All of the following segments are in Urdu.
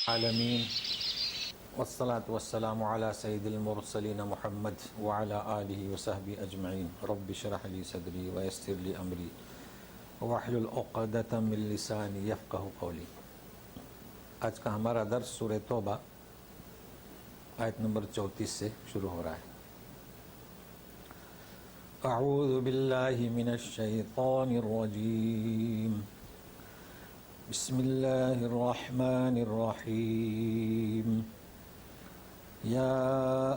العالمین والصلاة والسلام علی سید المرسلین محمد وعلی آلہ وصحبہ اجمعین رب اشرح لی صدری ویسر لی امری واحلل عقدۃ من لسانی یفقہوا قولی۔ آج کا ہمارا درس سورہ توبہ آیت نمبر 34 سے شروع ہو رہا ہے۔ اعوذ باللہ من الشیطان الرجیم، بسم اللہ الرحمن الرحیم، یا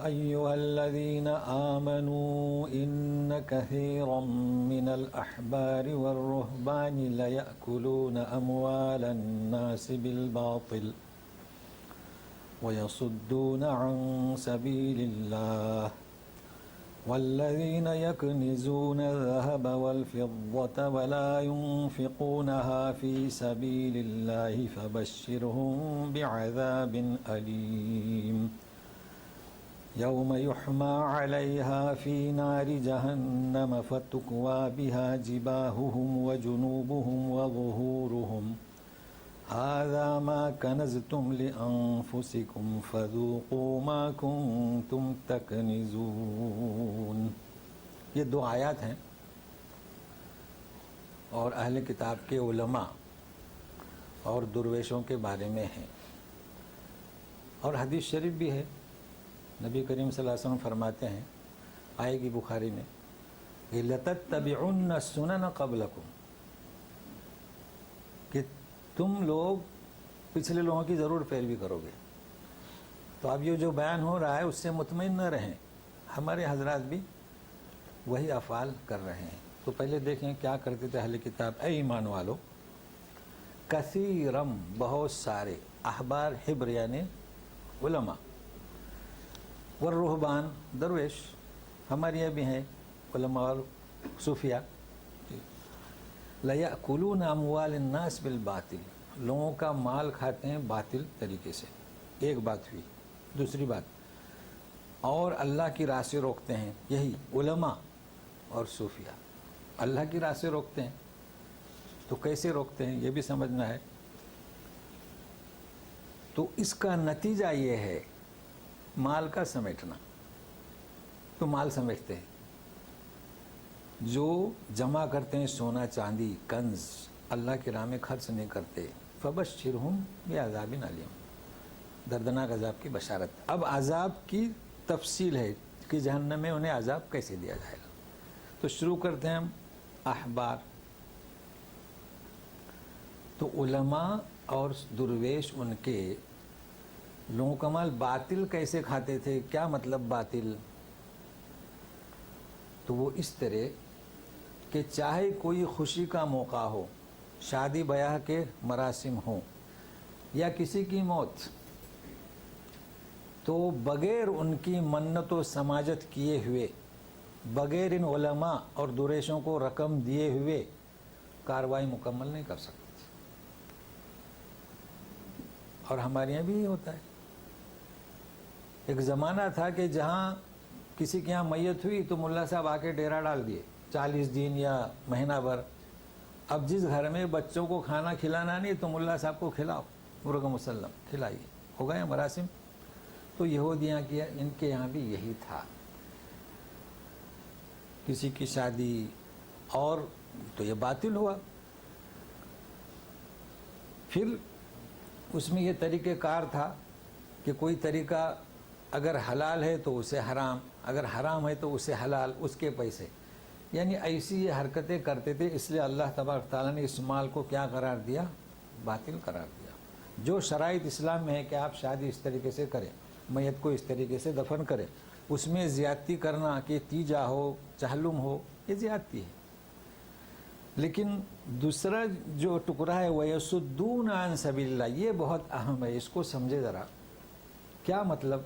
ایہا الذین آمنوا ان کثیرا من الاحبار والرہبان لیأکلون اموال الناس بالباطل ویصدون عن سبیل اللہ والذین یکنزون الذهب والفضة ولا ينفقونها في سبیل اللہ فبشرهم بعذاب علیم یوم یحمى علیہا فی نار جہنم فتکوی بها جباہهم وجنوبهم وظہورهم هذا ما کنزتم لأنفسکم فذوقوا ما کنتم تکنزون۔ یہ دو آیات ہیں اور اہل کتاب کے علماء اور درویشوں کے بارے میں ہیں، اور حدیث شریف بھی ہے۔ نبی کریم صلی اللہ علیہ وسلم فرماتے ہیں، آئے گی بخاری میں، کہ لَتَتَّبِعُنَّ السُّنَنَ قَبْلَكُمْ، کہ تم لوگ پچھلے لوگوں کی ضرور پیروی کرو گے۔ تو اب یہ جو بیان ہو رہا ہے اس سے مطمئن نہ رہیں، ہمارے حضرات بھی وہی افعال کر رہے ہیں۔ تو پہلے دیکھیں کیا کرتے تھے اہل کتاب۔ اے ایمان والو، کثیرم بہت سارے، احبار حبر یعنی علماء، والرہبان درویش، ہمارے یہاں بھی ہیں علماء اور صوفیاء، لیأکلون اموال الناس بالباطل، لوگوں کا مال کھاتے ہیں باطل طریقے سے۔ ایک بات ہوئی۔ دوسری بات، اور اللہ کی راہ سے روکتے ہیں، یہی علماء اور صوفیاء اللہ کی راہ سے روکتے ہیں۔ تو کیسے روکتے ہیں یہ بھی سمجھنا ہے۔ تو اس کا نتیجہ یہ ہے مال کا سمیٹنا۔ تو مال سمیٹتے ہیں، جو جمع کرتے ہیں سونا چاندی کنز، اللہ کی راہ میں خرچ نہیں کرتے، فبشرہم بعذاب علیم، دردناک عذاب کی بشارت۔ اب عذاب کی تفصیل ہے کہ جہنم میں انہیں عذاب کیسے دیا جائے گا۔ تو شروع کرتے ہیں ہم احبار۔ تو علماء اور درویش ان کے لوگوں کا مال باطل کیسے کھاتے تھے، کیا مطلب باطل؟ تو وہ اس طرح کہ چاہے کوئی خوشی کا موقع ہو، شادی بیاہ کے مراسم ہوں یا کسی کی موت، تو بغیر ان کی منت و سماجت کیے ہوئے، بغیر ان علماء اور درویشوں کو رقم دیے ہوئے کارروائی مکمل نہیں کر سکتے تھے۔ اور ہمارے یہاں بھی یہ ہوتا ہے۔ ایک زمانہ تھا کہ جہاں کسی کے یہاں میت ہوئی تو ملا صاحب آ کے ڈیرا ڈال دیے 40 دن یا مہینہ بھر۔ اب جس گھر میں بچوں کو کھانا کھلانا نہیں تو ملا صاحب کو کھلاؤ، مرغ مسلم کھلائیے، ہو گئے مراسم۔ تو یہودیاں کیا، ان کے یہاں بھی یہی تھا۔ کسی کی شادی اور تو یہ باطل ہوا۔ پھر اس میں یہ طریقہ کار تھا کہ کوئی طریقہ اگر حلال ہے تو اسے حرام، اگر حرام ہے تو اسے حلال، اس کے پیسے، یعنی ایسی یہ حرکتیں کرتے تھے. اس لیے اللہ تبارک تعالیٰ نے اس مال کو کیا قرار دیا؟ باطل قرار دیا. جو شرائط اسلام میں ہے کہ آپ شادی اس طریقے سے کریں، میت کو اس طریقے سے دفن کریں، اس میں زیادتی کرنا کہ تیجا ہو چہلم ہو، یہ زیادتی ہے. لیکن دوسرا جو ٹکڑا ہے وَيَصُدُّونَ عَن سَبِيلِ اللَّهِ، یہ بہت اہم ہے، اس کو سمجھے ذرا. کیا مطلب؟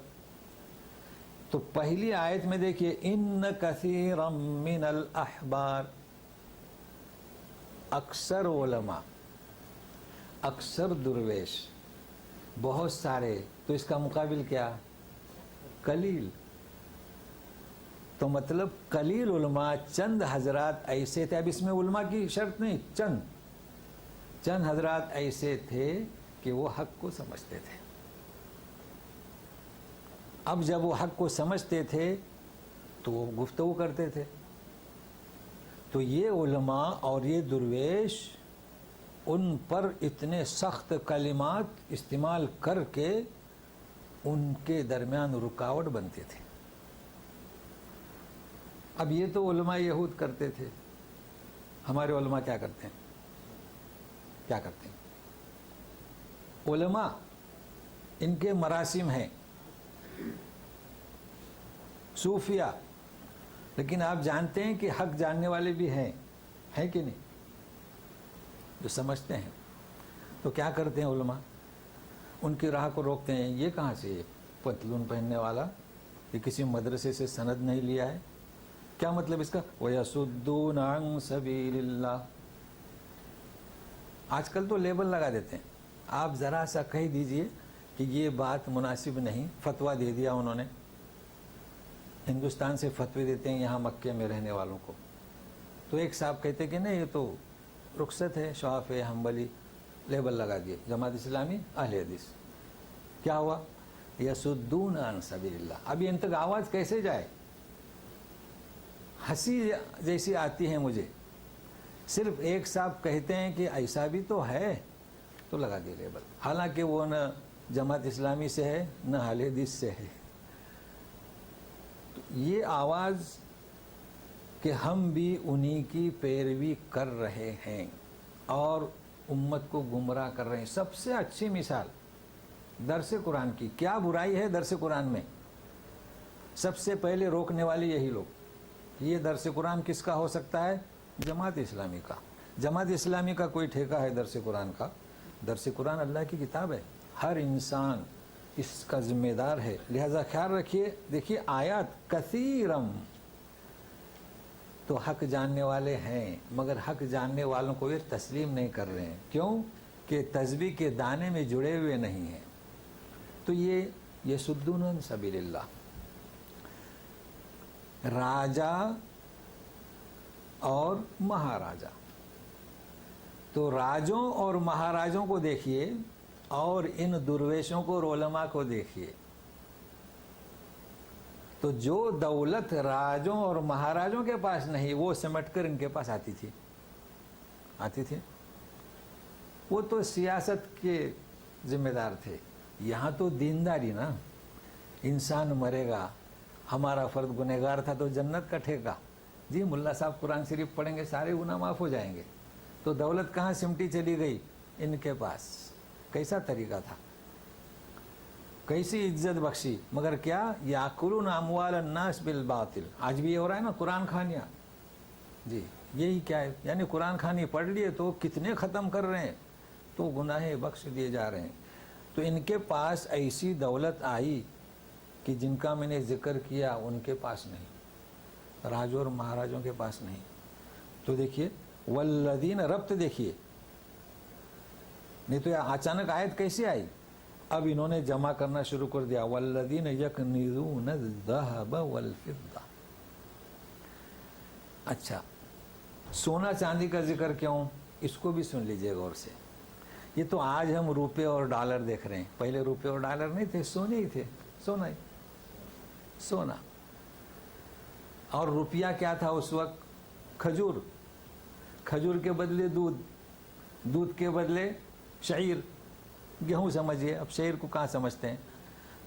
تو پہلی آیت میں دیکھیے ان کثیرا من الاحبار، اکثر علماء، اکثر درویش، بہت سارے. تو اس کا مقابل کیا؟ قلیل. تو مطلب قلیل علماء، چند حضرات ایسے تھے. اب اس میں علماء کی شرط نہیں، چند حضرات ایسے تھے کہ وہ حق کو سمجھتے تھے. اب جب وہ حق کو سمجھتے تھے تو وہ گفتگو کرتے تھے. تو یہ علماء اور یہ درویش ان پر اتنے سخت کلمات استعمال کر کے ان کے درمیان رکاوٹ بنتے تھے. اب یہ تو علماء یہود کرتے تھے، ہمارے علماء کیا کرتے ہیں؟ کیا کرتے ہیں؟ علماء ان کے مراسم ہیں، صوفیہ، لیکن آپ جانتے ہیں کہ حق جاننے والے بھی ہیں کہ نہیں، جو سمجھتے ہیں. تو کیا کرتے ہیں علماء؟ ان کی راہ کو روکتے ہیں. یہ کہاں سے پتلون پہننے والا؟ یہ کسی مدرسے سے سند نہیں لیا ہے. کیا مطلب اس کا؟ وَيَصُدُّونَ عَن سَبِيلِ اللَّهِ. آج کل تو لیبل لگا دیتے ہیں. آپ ذرا سا کہہ دیجئے کہ یہ بات مناسب نہیں، فتویٰ دے دیا انہوں نے. ہندوستان سے فتوی دیتے ہیں یہاں مکے میں رہنے والوں کو. تو ایک صاحب کہتے کہ نہیں یہ تو رخصت ہے، شافعی حنبلی، لیبل لگا دیے، جماعت اسلامی اہل حدیث. کیا ہوا؟ یصدون عن سبیل اللہ. ابھی ان تک آواز کیسے جائے؟ ہنسی جیسی آتی ہے مجھے. صرف ایک صاحب کہتے ہیں کہ ایسا بھی تو ہے، تو لگا دیے لیبل، حالانکہ وہ نہ جماعت اسلامی سے ہے نہ اہل حدیث سے ہے. یہ آواز کہ ہم بھی انہی کی پیروی کر رہے ہیں اور امت کو گمراہ کر رہے ہیں. سب سے اچھی مثال درس قرآن کی. کیا برائی ہے درس قرآن میں؟ سب سے پہلے روکنے والے یہی لوگ. یہ درس قرآن کس کا ہو سکتا ہے؟ جماعت اسلامی کا. جماعت اسلامی کا کوئی ٹھیکہ ہے درس قرآن کا؟ درس قرآن اللہ کی کتاب ہے، ہر انسان اس کا ذمہ دار ہے. لہذا خیال رکھیے. دیکھیے آیات کثیرم، تو حق جاننے والے ہیں مگر حق جاننے والوں کو یہ تسلیم نہیں کر رہے ہیں. کیوں؟ کہ تسبیح کے دانے میں جڑے ہوئے نہیں ہیں. تو یہ یصدون عن سبیل اللہ. راجا اور مہاراجا. تو راجوں اور مہاراجوں کو دیکھیے اور ان درویشوں کو اور علماء کو دیکھیے. تو جو دولت راجوں اور مہاراجوں کے پاس نہیں، وہ سمٹ کر ان کے پاس آتی تھی. وہ تو سیاست کے ذمہ دار تھے. یہاں تو دینداری نا. انسان مرے گا، ہمارا فرد گنہگار تھا تو جنت کا ٹھیکا. جی ملا صاحب قرآن شریف پڑھیں گے سارے گناہ معاف ہو جائیں گے. تو دولت کہاں سمٹی چلی گئی؟ ان کے پاس. کیسا طریقہ تھا، کیسی عزت بخشی. مگر کیا؟ یاکلون اموال الناس بالباطل. آج بھی یہ ہو رہا ہے نا، قرآن خانیاں. جی یہی کیا ہے؟ یعنی قرآن خانی پڑھ لیے تو کتنے ختم کر رہے ہیں، تو گناہ بخش دیے جا رہے ہیں. تو ان کے پاس ایسی دولت آئی کہ جن کا میں نے ذکر کیا ان کے پاس نہیں، راجوں اور مہاراجوں کے پاس نہیں. تو دیکھیے والذین، ربط دیکھیے. نہیں تو اچانک آیت کیسے آئی؟ اب انہوں نے جمع کرنا شروع کر دیا. والذین یکنزون الذهب والفضہ. اچھا سونا چاندی کا ذکر کیوں؟ اس کو بھی سن لیجئے غور سے. یہ تو آج ہم روپے اور ڈالر دیکھ رہے ہیں، پہلے روپے اور ڈالر نہیں تھے، سونے ہی تھے. سونا ہی سونا. اور روپیہ کیا تھا اس وقت؟ کھجور. کھجور کے بدلے دودھ، دودھ کے بدلے شعیر، گیہوں سمجھیے. اب شعیر کو کہاں سمجھتے ہیں.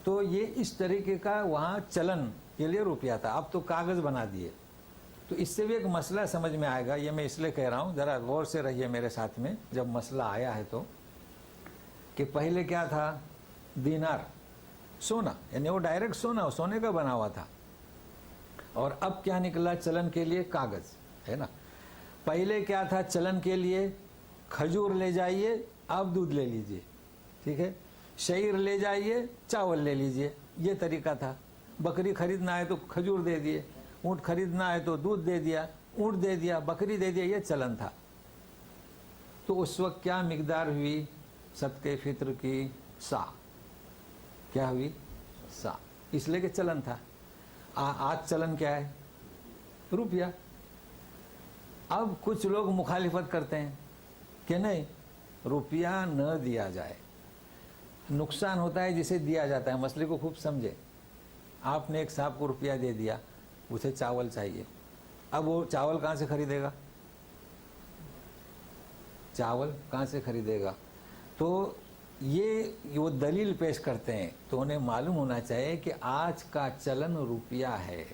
تو یہ اس طریقے کا وہاں چلن کے لیے روپیہ تھا. اب تو کاغذ بنا دیے. تو اس سے بھی ایک مسئلہ سمجھ میں آئے گا. یہ میں اس لیے کہہ رہا ہوں, ذرا غور سے رہیے میرے ساتھ میں. جب مسئلہ آیا ہے تو کہ پہلے کیا تھا, دینار سونا, یعنی وہ ڈائریکٹ سونا, سونے کا بنا ہوا تھا. اور اب کیا نکلا چلن کے لیے, کاغذ ہے نا. پہلے کیا تھا چلن کے لیے, کھجور لے جائیے آپ دودھ لے لیجئے, ٹھیک ہے, شعیر لے جائیے چاول لے لیجئے, یہ طریقہ تھا. بکری خریدنا ہے تو کھجور دے دیے, اونٹ خریدنا ہے تو دودھ دے دیا, اونٹ دے دیا, بکری دے دیا, یہ چلن تھا. تو اس وقت کیا مقدار ہوئی صدقے فطر کی, سا. کیا ہوئی, سا, اس لیے کہ چلن تھا. آج چلن کیا ہے, روپیہ. اب کچھ لوگ مخالفت کرتے ہیں کہ نہیں روپیہ نہ دیا جائے, نقصان ہوتا ہے جسے دیا جاتا ہے. مسئلے کو خوب سمجھے. آپ نے ایک صاحب کو روپیہ دے دیا, اسے چاول چاہیے, اب وہ چاول کہاں سے خریدے گا, چاول کہاں سے خریدے گا. تو یہ وہ دلیل پیش کرتے ہیں. تو انہیں معلوم ہونا چاہیے کہ آج کا چلن روپیہ ہے,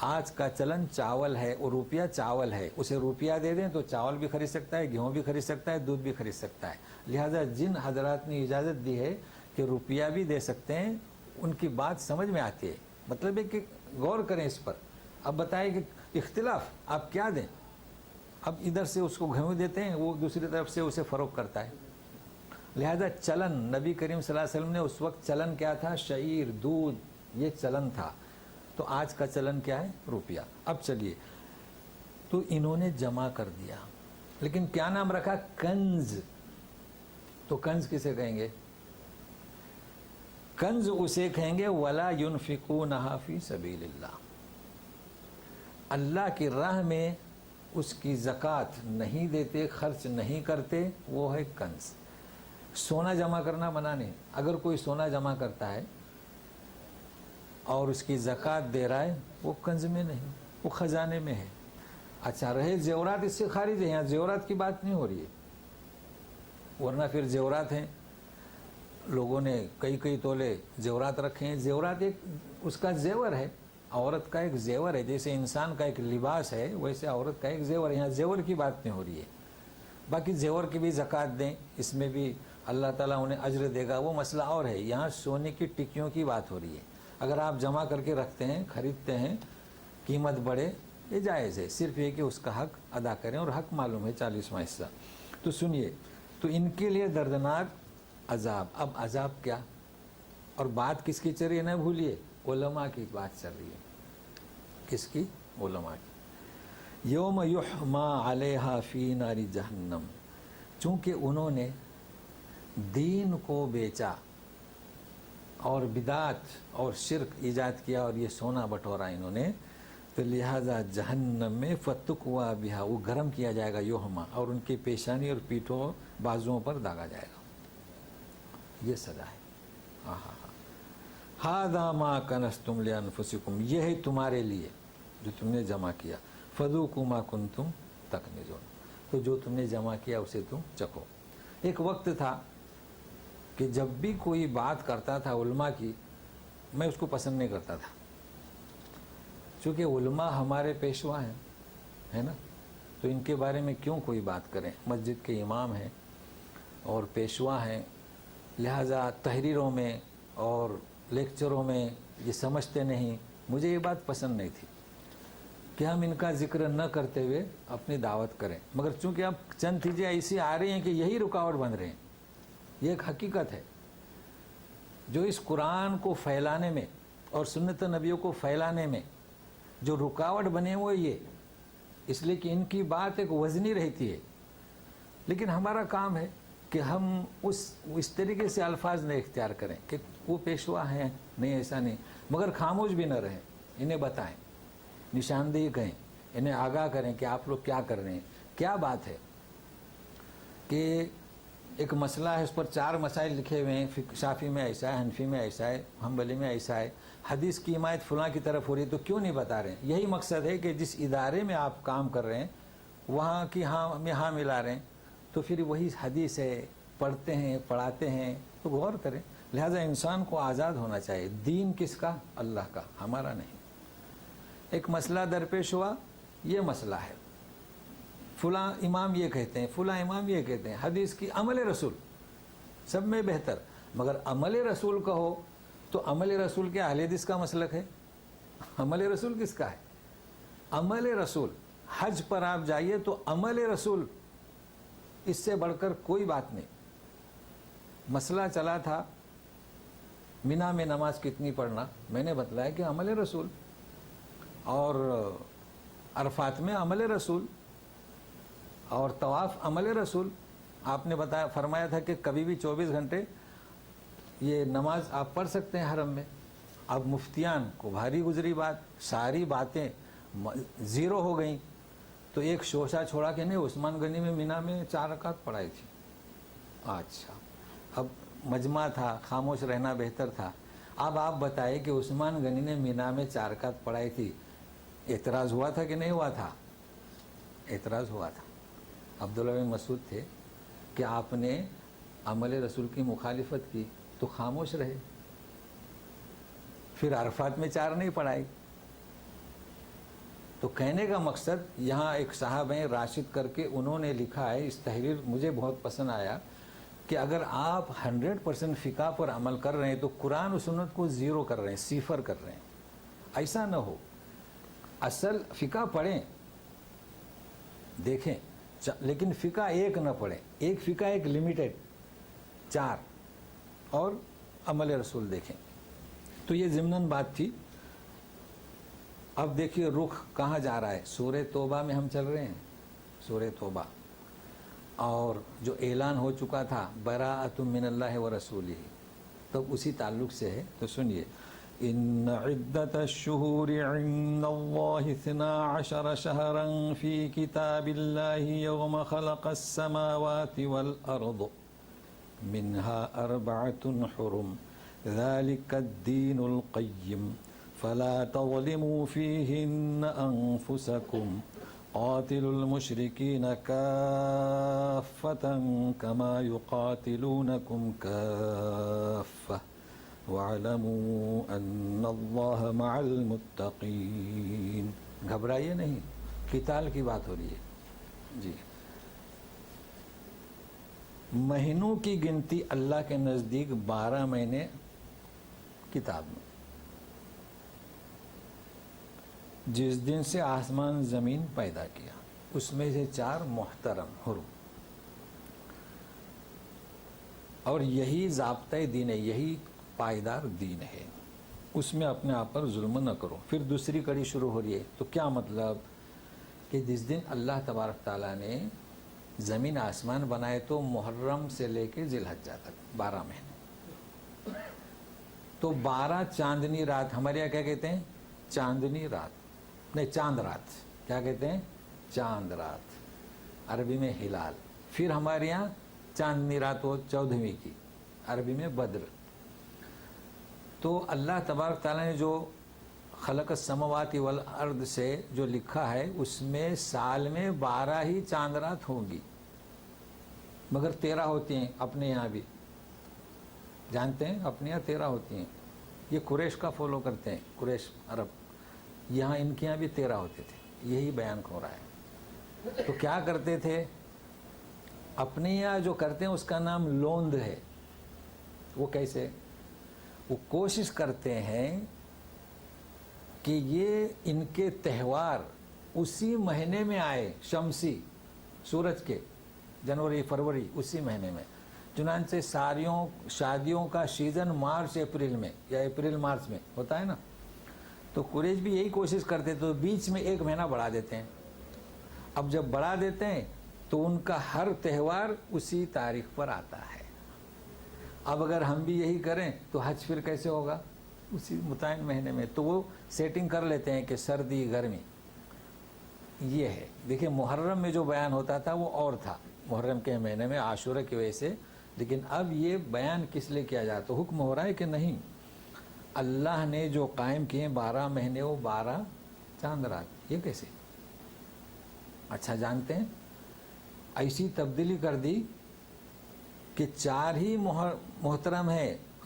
آج کا چلن چاول ہے, اور روپیہ چاول ہے. اسے روپیہ دے دیں تو چاول بھی خرید سکتا ہے, گیہوں بھی خرید سکتا ہے, دودھ بھی خرید سکتا ہے. لہذا جن حضرات نے اجازت دی ہے کہ روپیہ بھی دے سکتے ہیں, ان کی بات سمجھ میں آتی ہے. مطلب ہے کہ غور کریں اس پر. اب بتائیں کہ اختلاف آپ کیا دیں. اب ادھر سے اس کو گیہوں دیتے ہیں, وہ دوسری طرف سے اسے فروخت کرتا ہے. لہذا چلن, نبی کریم صلی اللہ علیہ وسلم نے اس وقت چلن کیا تھا, شعیر, دودھ, یہ چلن تھا. تو آج کا چلن کیا ہے, روپیہ. اب چلیے, تو انہوں نے جمع کر دیا, لیکن کیا نام رکھا, کنز. تو کنز کسے کہیں گے, کنز اسے کہیں گے وَلَا يُنْفِقُونَهَا فِي سَبِيلِ اللَّهِ, اللہ کی راہ میں اس کی زکوٰۃ نہیں دیتے, خرچ نہیں کرتے, وہ ہے کنز. سونا جمع کرنا منع نہیں. اگر کوئی سونا جمع کرتا ہے اور اس کی زکوٰۃ دے رہا ہے, وہ کنز میں نہیں, وہ خزانے میں ہے. اچھا رہے زیورات, اس سے خارج ہے, یہاں زیورات کی بات نہیں ہو رہی ہے. ورنہ پھر زیورات ہیں, لوگوں نے کئی کئی تولے زیورات رکھے ہیں. زیورات ایک اس کا زیور ہے, عورت کا ایک زیور ہے. جیسے انسان کا ایک لباس ہے, ویسے عورت کا ایک زیور ہے. یہاں زیور کی بات نہیں ہو رہی ہے. باقی زیور کی بھی زکوٰۃ دیں, اس میں بھی اللہ تعالیٰ انہیں اجر دے گا, وہ مسئلہ اور ہے. یہاں سونے کی ٹکیوں کی بات ہو رہی ہے. اگر آپ جمع کر کے رکھتے ہیں, خریدتے ہیں, قیمت بڑھے, یہ جائز ہے. صرف یہ کہ اس کا حق ادا کریں, اور حق معلوم ہے 40واں حصہ. تو سنیے, تو ان کے لیے دردناک عذاب. اب عذاب کیا, اور بات کس کی چل رہی ہے نہ بھولیے, علماء کی بات چل رہی ہے. کس کی, علماء کی. یوم یحما علیہا فی نار جہنم, چونکہ انہوں نے دین کو بیچا اور بدعت اور شرک ایجاد کیا, اور یہ سونا بٹورا انہوں نے, تو لہذا جہنم میں فتقوا بہا, وہ گرم کیا جائے گا, یوہما, اور ان کی پیشانی اور پیٹھوں بازوؤں پر داغا جائے گا. یہ سزا ہے. ھذا ما کنزتم لانفسکم, یہ ہے تمہارے لیے جو تم نے جمع کیا. فذوقوا ما کنتم تکنزون, تو جو تم نے جمع کیا اسے تم چکھو. ایک وقت تھا کہ جب بھی کوئی بات کرتا تھا علماء کی, میں اس کو پسند نہیں کرتا تھا, چونکہ علماء ہمارے پیشوا ہیں, ہے نا. تو ان کے بارے میں کیوں کوئی بات کریں. مسجد کے امام ہیں اور پیشوا ہیں, لہذا تحریروں میں اور لیکچروں میں یہ سمجھتے نہیں. مجھے یہ بات پسند نہیں تھی کہ ہم ان کا ذکر نہ کرتے ہوئے اپنی دعوت کریں. مگر چونکہ اب چند چیزیں ایسی آ رہی ہیں کہ یہی رکاوٹ بن رہے ہیں. یہ ایک حقیقت ہے. جو اس قرآن کو پھیلانے میں اور سنت نبیوں کو پھیلانے میں جو رکاوٹ بنے وہ یہ, اس لیے کہ ان کی بات ایک وزنی رہتی ہے. لیکن ہمارا کام ہے کہ ہم اس طریقے سے الفاظ نہ اختیار کریں کہ وہ پیشوا ہیں, نہیں ایسا نہیں. مگر خاموش بھی نہ رہیں, انہیں بتائیں, نشاندہی کہیں, انہیں آگاہ کریں کہ آپ لوگ کیا کر رہے ہیں. کیا بات ہے کہ ایک مسئلہ ہے, اس پر 4 مسائل لکھے ہوئے ہیں, شافی میں ایسا ہے, حنفی میں ایسا ہے, حنبلی میں ایسا ہے, حدیث کی حمایت فلاں کی طرف ہو رہی ہے, تو کیوں نہیں بتا رہے ہیں. یہی مقصد ہے کہ جس ادارے میں آپ کام کر رہے ہیں وہاں کی ہاں ملا رہے ہیں, تو پھر وہی حدیث ہے, پڑھتے ہیں, پڑھاتے ہیں, تو غور کریں. لہذا انسان کو آزاد ہونا چاہیے. دین کس کا؟ اللہ کا، ہمارا نہیں. ایک مسئلہ درپیش ہوا، یہ مسئلہ ہے، فلاں امام یہ کہتے ہیں، فلاں امام یہ کہتے ہیں، حدیث کی عمل رسول سب میں بہتر. مگر عمل رسول کا ہو تو عمل رسول کے اہل حدیث کا مسلک ہے. عمل رسول کس کا ہے؟ عمل رسول. حج پر آپ جائیے تو عمل رسول، اس سے بڑھ کر کوئی بات نہیں. مسئلہ چلا تھا مینا میں نماز کتنی پڑھنا، میں نے بتلایا کہ عمل رسول، اور عرفات میں عمل رسول، اور طواف عمل رسول. آپ نے بتایا، فرمایا تھا کہ کبھی بھی 24 گھنٹے یہ نماز آپ پڑھ سکتے ہیں حرم میں. اب مفتیان کو بھاری گزری بات، ساری باتیں زیرو ہو گئیں، تو ایک شوشہ چھوڑا کہ نہیں عثمان غنی میں مینا میں 4 رکعت پڑھائی تھی. اچھا، اب مجمع تھا، خاموش رہنا بہتر تھا. اب آپ بتائیں کہ عثمان غنی نے مینا میں 4 رکعت پڑھائی تھی، اعتراض ہوا تھا کہ نہیں ہوا تھا؟ اعتراض ہوا تھا. عبداللہ بن مسعود تھے کہ آپ نے عمل رسول کی مخالفت کی تو خاموش رہے. پھر عرفات میں 4 نہیں پڑھائی. تو کہنے کا مقصد، یہاں ایک صاحب ہیں راشد کر کے، انہوں نے لکھا ہے، اس تحریر مجھے بہت پسند آیا، کہ اگر آپ 100% فقہ پر عمل کر رہے ہیں تو قرآن و سنت کو زیرو کر رہے ہیں، صفر کر رہے ہیں. ایسا نہ ہو. اصل فقہ پڑھیں، دیکھیں، لیکن فقہ ایک نہ پڑھیں. ایک فقہ ایک لمیٹڈ 4، اور عمل رسول دیکھیں. تو یہ ضمناً بات تھی. اب دیکھیے رخ کہاں جا رہا ہے. سورہ توبہ میں ہم چل رہے ہیں، سورہ توبہ، اور جو اعلان ہو چکا تھا براءۃ من اللہ و رسولہ، تب اسی تعلق سے ہے. تو سنیے، ان عدت الشہور عند اللہ 12 شہرا فی کتاب اللہ یوم خلق السماوات والارض منها 4 حرم ذلك الدین القیم فلا تظلموا فیہن انفسکم قاتلوا المشرکین کافة کما یقاتلونکم کافة وَاعْلَمُوا أَنَّ اللَّهَ مَعَ الْمُتَّقِينَ. گھبرائیے نہیں، قتال کی بات ہو رہی ہے. جی، مہینوں کی گنتی اللہ کے نزدیک 12 مہینے کتاب میں. جس دن سے آسمان زمین پیدا کیا، اس میں سے 4 محترم حرم، اور یہی ضابطۂ دین ہے، یہی پائیدار دین ہے. اس میں اپنے آپ پر ظلم نہ کرو. پھر دوسری کڑی شروع ہو رہی ہے. تو کیا مطلب؟ کہ جس دن اللہ تبارک تعالیٰ نے زمین آسمان بنائے تو محرم سے لے کے ذی الحجہ تک 12 مہینے. تو 12 چاندنی رات، ہمارے یہاں کیا کہتے ہیں؟ چاندنی رات، نہیں چاند رات. کیا کہتے ہیں؟ چاند رات، عربی میں ہلال. پھر ہمارے یہاں چاندنی رات ہو 14ویں کی، عربی میں بدر. تو اللہ تبارک تعالیٰ نے جو خلق السماوات والارض سے جو لکھا ہے، اس میں سال میں 12 ہی چاند رات ہوں گی، مگر 13 ہوتی ہیں. اپنے یہاں بھی جانتے ہیں، اپنے یہاں 13 ہوتی ہیں. یہ قریش کا فالو کرتے ہیں، قریش عرب، یہاں ان کے یہاں بھی 13 ہوتے تھے. یہی بیان ہو رہا ہے. تو کیا کرتے تھے؟ اپنے یہاں جو کرتے ہیں اس کا نام لوند ہے. وہ کیسے؟ وہ کوشش کرتے ہیں کہ یہ ان کے تہوار اسی مہینے میں آئے، شمسی سورج کے، جنوری فروری اسی مہینے میں. چنانچہ شادیوں کا سیزن مارچ اپریل میں یا اپریل مارچ میں ہوتا ہے نا. تو قریش بھی یہی کوشش کرتے، تو بیچ میں 1 مہینہ بڑھا دیتے ہیں. اب جب بڑھا دیتے ہیں تو ان کا ہر تہوار اسی تاریخ پر آتا ہے. اب اگر ہم بھی یہی کریں تو حج پھر کیسے ہوگا؟ اسی متعین مہینے میں. تو وہ سیٹنگ کر لیتے ہیں کہ سردی گرمی یہ ہے. دیکھیں محرم میں جو بیان ہوتا تھا وہ اور تھا، محرم کے مہینے میں عاشورہ کی وجہ سے. لیکن اب یہ بیان کس لیے کیا جاتا؟ تو حکم ہو رہا ہے کہ نہیں، اللہ نے جو قائم کیے 12 مہینے، وہ 12 چاند رات. یہ کیسے؟ اچھا جانتے ہیں، ایسی تبدیلی کر دی کہ 4 ہی محترم ہے،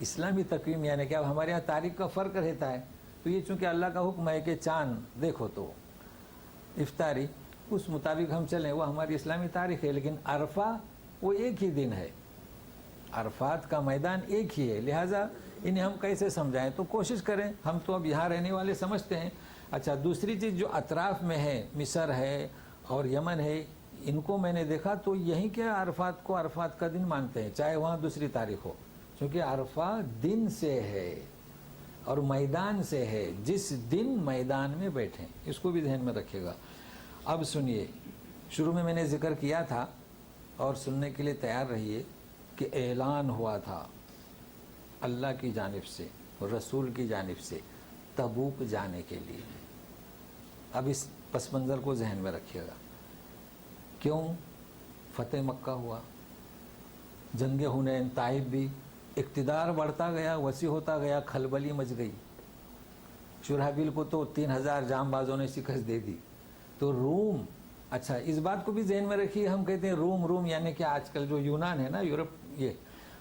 اسلامی تقویم یعنی کہ اب ہمارے یہاں تاریخ کا فرق رہتا ہے، تو یہ چونکہ اللہ کا حکم ہے کہ چاند دیکھو تو افطاری اس مطابق ہم چلیں، وہ ہماری اسلامی تاریخ ہے، لیکن عرفہ وہ ایک ہی دن ہے، عرفات کا میدان ایک ہی ہے، لہٰذا انہیں ہم کیسے سمجھائیں؟ تو کوشش کریں، ہم تو اب یہاں رہنے والے سمجھتے ہیں۔ اچھا دوسری چیز جو اطراف میں ہے، مصر ہے اور یمن ہے، ان کو میں نے دیکھا تو یہیں کے عرفات کو عرفات کا دن مانتے ہیں، چاہے وہاں دوسری تاریخ ہو، کیونکہ عرفہ دن سے ہے اور میدان سے ہے، جس دن میدان میں بیٹھیں، اس کو بھی ذہن میں رکھیے گا۔ اب سنیے، شروع میں نے ذکر کیا تھا اور سننے کے لیے تیار رہیے کہ اعلان ہوا تھا اللہ کی جانب سے، رسول کی جانب سے تبوک جانے کے لیے۔ اب اس پس منظر کو ذہن میں رکھیے گا۔ کیوں فتح مکہ ہوا، جنگ حنین، طائف بھی، اقتدار بڑھتا گیا، وسیع ہوتا گیا، کھلبلی مچ گئی، شرحبیل کو تو 3000 جام بازوں نے شکست دے دی، تو روم، اچھا اس بات کو بھی ذہن میں رکھیے، ہم کہتے ہیں روم یعنی کہ آج کل جو یونان ہے نا، یورپ، یہ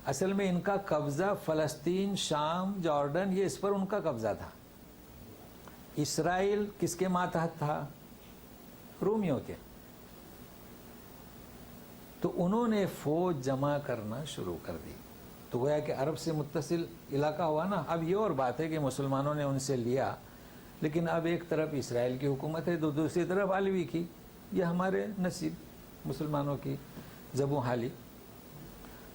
اصل میں ان کا قبضہ فلسطین، شام، جارڈن، یہ اس پر ان کا قبضہ تھا۔ اسرائیل کس کے ماتحت تھا؟ رومیوں کے۔ تو انہوں نے فوج جمع کرنا شروع کر دی، تو گویا کہ عرب سے متصل علاقہ ہوا نا۔ اب یہ اور بات ہے کہ مسلمانوں نے ان سے لیا، لیکن اب ایک طرف اسرائیل کی حکومت ہے تو دوسری طرف علوی کی، یہ ہمارے نصیب مسلمانوں کی زبوں حالی،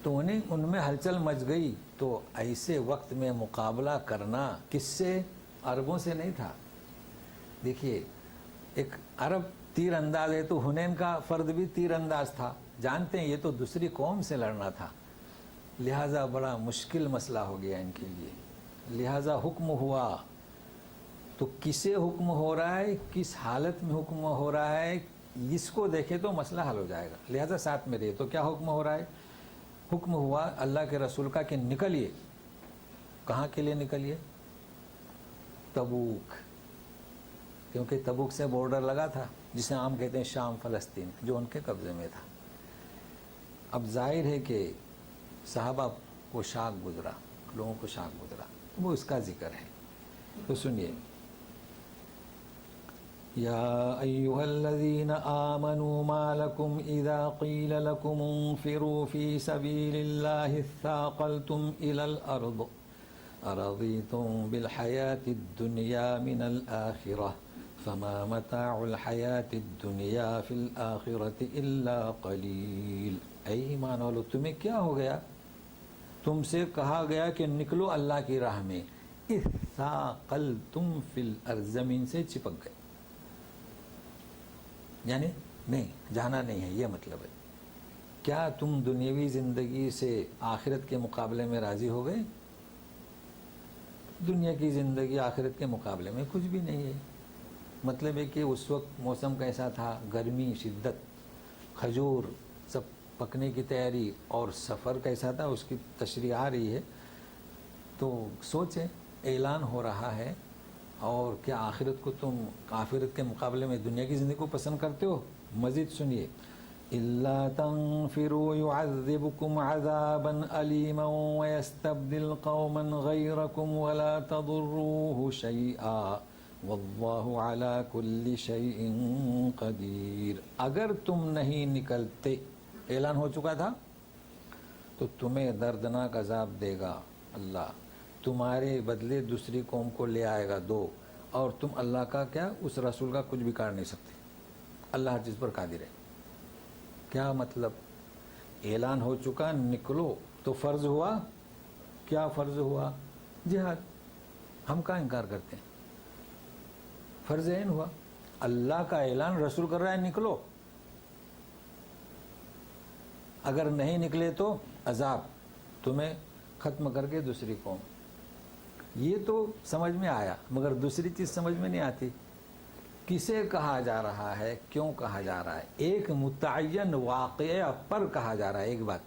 تو انہیں ان میں ہلچل مچ گئی۔ تو ایسے وقت میں مقابلہ کرنا کس سے؟ عربوں سے نہیں تھا۔ دیکھیے ایک عرب تیر انداز ہے، تو حنین کا فرد بھی تیر انداز تھا، جانتے ہیں یہ تو دوسری قوم سے لڑنا تھا، لہٰذا بڑا مشکل مسئلہ ہو گیا ان کے لیے، لہٰذا حکم ہوا۔ تو کسے حکم ہو رہا ہے، کس حالت میں حکم ہو رہا ہے، اس کو دیکھے تو مسئلہ حل ہو جائے گا، لہٰذا ساتھ میں رہیے۔ تو کیا حکم ہو رہا ہے؟ حکم ہوا اللہ کے رسول کا کہ نکلیے۔ کہاں کے لیے نکلیے؟ تبوک، کیونکہ تبوک سے بارڈر لگا تھا، جسے عام کہتے ہیں شام، فلسطین، جو ان کے قبضے میں تھا۔ اب ظاہر ہے کہ صحابہ کو شاک گزرا، لوگوں کو شاک گزرا، وہ اس کا ذکر ہے۔ تو سنیے، یا ایھا الذین آمنوا ما لکم اذا قیل لکم انفروا فی سبیل اللہ اثاقلتم الی الارض ارضیتم بالحیاة الدنیا من الآخرہ فما متاع الحیاة الدنیا فی الآخرۃ الا قلیل۔ اے ایمان والو، تمہیں کیا ہو گیا؟ تم سے کہا گیا کہ نکلو اللہ کی راہ میں، اثاقلتم فی الارض، زمین سے چپک گئے، یعنی نہیں جانا نہیں ہے، یہ مطلب ہے۔ کیا تم دنیاوی زندگی سے آخرت کے مقابلے میں راضی ہو گئے؟ دنیا کی زندگی آخرت کے مقابلے میں کچھ بھی نہیں ہے۔ مطلب ہے کہ اس وقت موسم کیسا تھا، گرمی، شدت، کھجور سب پکنے کی تیاری، اور سفر کیسا تھا اس کی تشریح آ رہی ہے۔ تو سوچیں، اعلان ہو رہا ہے، اور کیا آخرت کو تم آخرت کے مقابلے میں دنیا کی زندگی کو پسند کرتے ہو؟ مزید سنیے، الا تنفروا يعذبكم عذابا اليما ويستبدل قوما غيركم ولا تضروه شيئا والله على كل شيء قدير۔ اگر تم نہیں نکلتے، اعلان ہو چکا تھا، تو تمہیں دردناک عذاب دے گا اللہ، تمہارے بدلے دوسری قوم کو لے آئے گا دو، اور تم اللہ کا کیا، اس رسول کا کچھ بھی کر نہیں سکتے، اللہ ہر چیز پر قادر ہے۔ کیا مطلب؟ اعلان ہو چکا، نکلو، تو فرض ہوا، کیا فرض ہوا؟ جہاد۔ ہم کا انکار کرتے ہیں، فرض عین ہوا، اللہ کا اعلان، رسول کر رہا ہے نکلو، اگر نہیں نکلے تو عذاب، تمہیں ختم کر کے دوسری قوم۔ یہ تو سمجھ میں آیا، مگر دوسری چیز سمجھ میں نہیں آتی، کسے کہا جا رہا ہے، کیوں کہا جا رہا ہے؟ ایک متعین واقعہ پر کہا جا رہا ہے۔ ایک بات،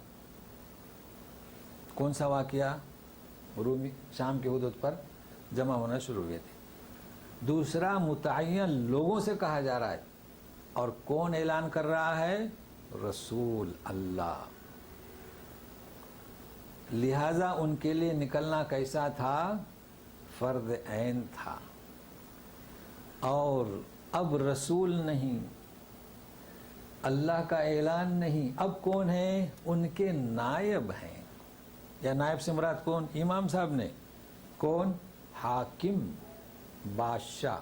کون سا واقعہ؟ رومی شام کے حدود پر جمع ہونا شروع ہوئے تھے۔ دوسرا، متعین لوگوں سے کہا جا رہا ہے، اور کون اعلان کر رہا ہے؟ رسول اللہ۔ لہذا ان کے لیے نکلنا کیسا تھا؟ فرض عین تھا. اور اب رسول نہیں، اللہ کا اعلان نہیں، اب کون ہیں؟ ان کے نائب ہیں. یا نائب سے مراد کون؟ امام صاحب نے. کون؟ حاکم، بادشاہ.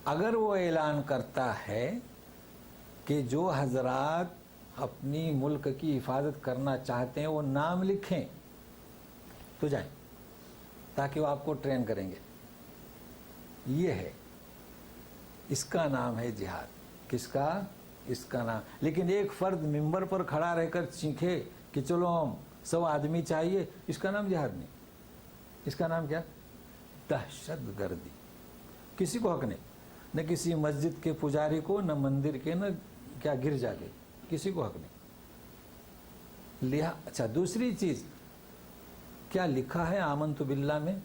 اگر وہ اعلان کرتا ہے کہ جو حضرات اپنی ملک کی حفاظت کرنا چاہتے ہیں وہ نام لکھیں تو جائیں، تاکہ وہ آپ کو ٹرین کریں گے. یہ ہے، اس کا نام ہے جہاد. کس کا؟ اس کا نام. لیکن ایک فرد ممبر پر کھڑا رہ کر چیخے کہ چلو ہم 100 آدمی چاہیے، اس کا نام جہاد نہیں. اس کا نام کیا؟ دہشت گردی. کسی کو حق نہیں، نہ کسی مسجد کے پجاری کو، نہ مندر کے، نہ کیا گرجا کے، کسی کو حق نہیں. اچھا، دوسری چیز کیا لکھا ہے آمنت باللہ میں؟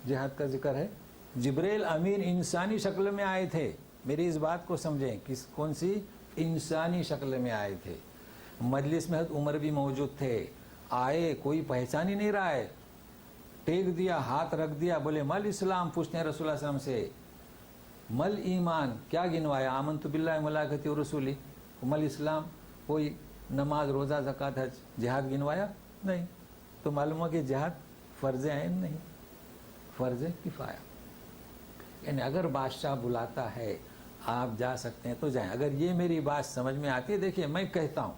جہاد کا ذکر ہے. جبریل امین انسانی شکل میں آئے تھے. میری اس بات کو سمجھیں، کون سی؟ انسانی شکل میں آئے تھے. مجلس میں حضرت عمر بھی موجود تھے. آئے، کوئی پہچان ہی نہیں رہا ہے، ٹیک دیا، ہاتھ رکھ دیا، بولے مل اسلام. پوچھتے ہیں رسول اللہ صلی اللہ علیہ وسلم سے مل ایمان، کیا گنوایا؟ آمنت باللہ ملائکتی و رسولی. مل اسلام، کوئی نماز، روزہ، زکوٰۃ، حج، جہاد گنوایا؟ نہیں. تو معلوم ہوا کہ جہاد فرض عین نہیں، فرض کفایہ. یعنی اگر بادشاہ بلاتا ہے آپ جا سکتے ہیں تو جائیں. اگر یہ میری بات سمجھ میں آتی ہے، دیکھیے میں کہتا ہوں،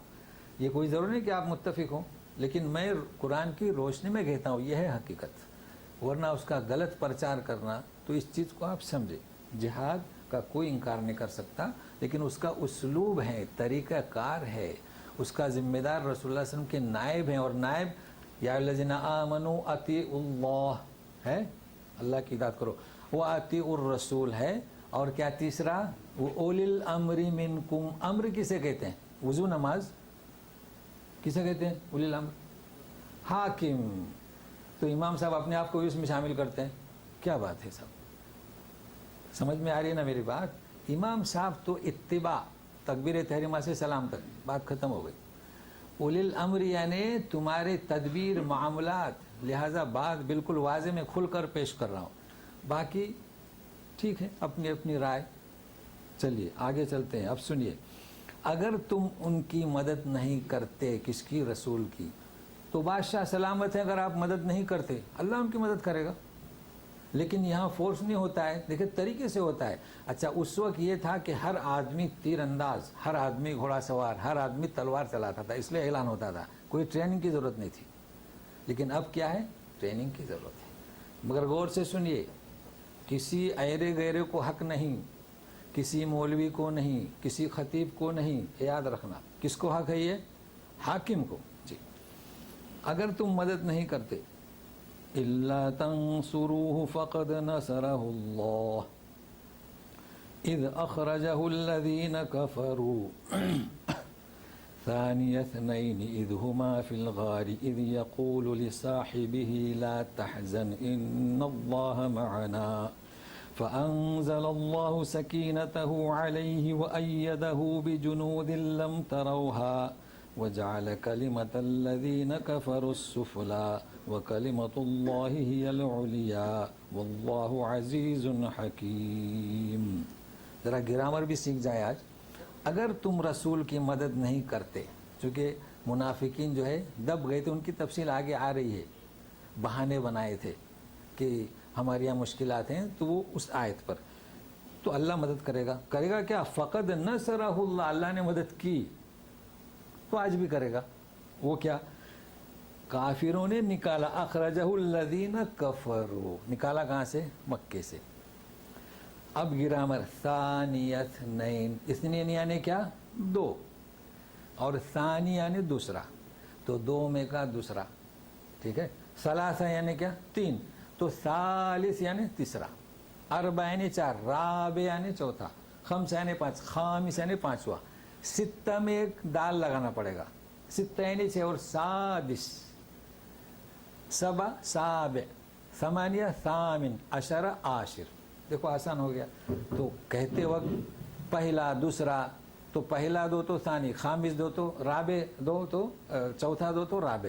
یہ کوئی ضروری نہیں کہ آپ متفق ہوں، لیکن میں قرآن کی روشنی میں کہتا ہوں یہ ہے حقیقت. ورنہ اس کا غلط پرچار کرنا، تو اس چیز کو آپ سمجھیں. جہاد کا کوئی انکار نہیں کر سکتا، لیکن اس کا اسلوب ہے، طریقہ کار ہے. اس کا ذمہ دار رسول اللہ صلی اللہ علیہ وسلم کے نائب ہیں. اور نائب یا الذین آمنوا اطیعوا اللہ ہے، اللہ کی اطاعت کرو. وہ اطیعوا الرسول ہے. اور کیا تیسرا؟ وہ اولی الامر منکم. امر کسے کہتے ہیں؟ وضو، نماز کسے کہتے ہیں؟ اولی الامر. حاکم. تو امام صاحب اپنے آپ کو اس میں شامل کرتے ہیں. کیا بات ہے صاحب، سمجھ میں آ رہی ہے نا میری بات؟ امام صاحب تو اتباع، تکبیر تحریمہ سے سلام تک، بات ختم ہو گئی. اولی الامر یعنی تمہارے تدبیر، معاملات. لہٰذا بات بالکل واضح میں کھل کر پیش کر رہا ہوں. باقی ٹھیک ہے، اپنی اپنی رائے. چلیے آگے چلتے ہیں. اب سنیے، اگر تم ان کی مدد نہیں کرتے، کس کی؟ رسول کی، تو بادشاہ سلامت ہے. اگر آپ مدد نہیں کرتے، اللہ ان کی مدد کرے گا. لیکن یہاں فورس نہیں ہوتا ہے، دیکھیں طریقے سے ہوتا ہے. اچھا، اس وقت یہ تھا کہ ہر آدمی تیر انداز، ہر آدمی گھوڑا سوار، ہر آدمی تلوار چلاتا تھا، اس لیے اعلان ہوتا تھا. کوئی ٹریننگ کی ضرورت نہیں تھی. لیکن اب کیا ہے؟ ٹریننگ کی ضرورت ہے. مگر غور سے سنیے، کسی ایرے گیرے کو حق نہیں، کسی مولوی کو نہیں، کسی خطیب کو نہیں. یاد رکھنا کس کو حق ہے؟ یہ حاکم کو. جی، اگر تم مدد نہیں کرتے، إِلَّا تَنْصُرُوهُ فَقَدْ نَصَرَهُ اللَّهُ إِذْ أَخْرَجَهُ الَّذِينَ كَفَرُوا ثَانِيَ اثْنَيْنِ إِذْ هُمَا فِي الْغَارِ إِذْ يَقُولُ لِصَاحِبِهِ لَا تَحْزَنْ إِنَّ اللَّهَ مَعَنَا فَأَنزَلَ اللَّهُ سَكِينَتَهُ عَلَيْهِ وَأَيَّدَهُ بِجُنُودٍ لَّمْ تَرَوْهَا وَجَعَلَ كَلِمَةَ الَّذِينَ كَفَرُوا السُّفْلَىٰ وَكَلِمَةُ اللَّهِ هِيَ الْعُلْيَا وَاللَّهُ عَزِيزٌ حَكِيمٌ. ذرا گرامر بھی سیکھ جائے آج. اگر تم رسول کی مدد نہیں کرتے، چونکہ منافقین جو ہے دب گئے تھے، ان کی تفصیل آگے آ رہی ہے. بہانے بنائے تھے کہ ہمارے یہاں مشکلات ہیں، تو وہ اس آیت پر تو اللہ مدد کرے گا. کرے گا کیا؟ فقد نصرہ اللہ، اللہ نے مدد کی، تو آج بھی کرے گا. وہ کیا؟ کافروں نے نکالا. اخرجہ الذین کفروا، نکالا کہاں سے؟ مکے سے. اب گرامر، ثانی اثنین، اثنین یعنی کیا؟ دو، اور ثانی یعنی دوسرا، تو دو میں کا دوسرا. ٹھیک ہے. ثلاثہ یعنی کیا؟ تین، تو ثالث یعنی تیسرا. اربع یعنی چار، رابع یعنی چوتھا، خمسہ یعنی پانچ، خامس یعنی پانچواں. ستہ میں ایک دال لگانا پڑے گا. ستہ یعنی چھ، اور سادس، سبع سابع، ثمانیہ ثامن، عشرہ عاشر. دیکھو آسان ہو گیا. تو کہتے وقت پہلا دوسرا، تو پہلا دو تو ثانی، خامس دو تو رابع دو تو چوتھا دو تو رابع.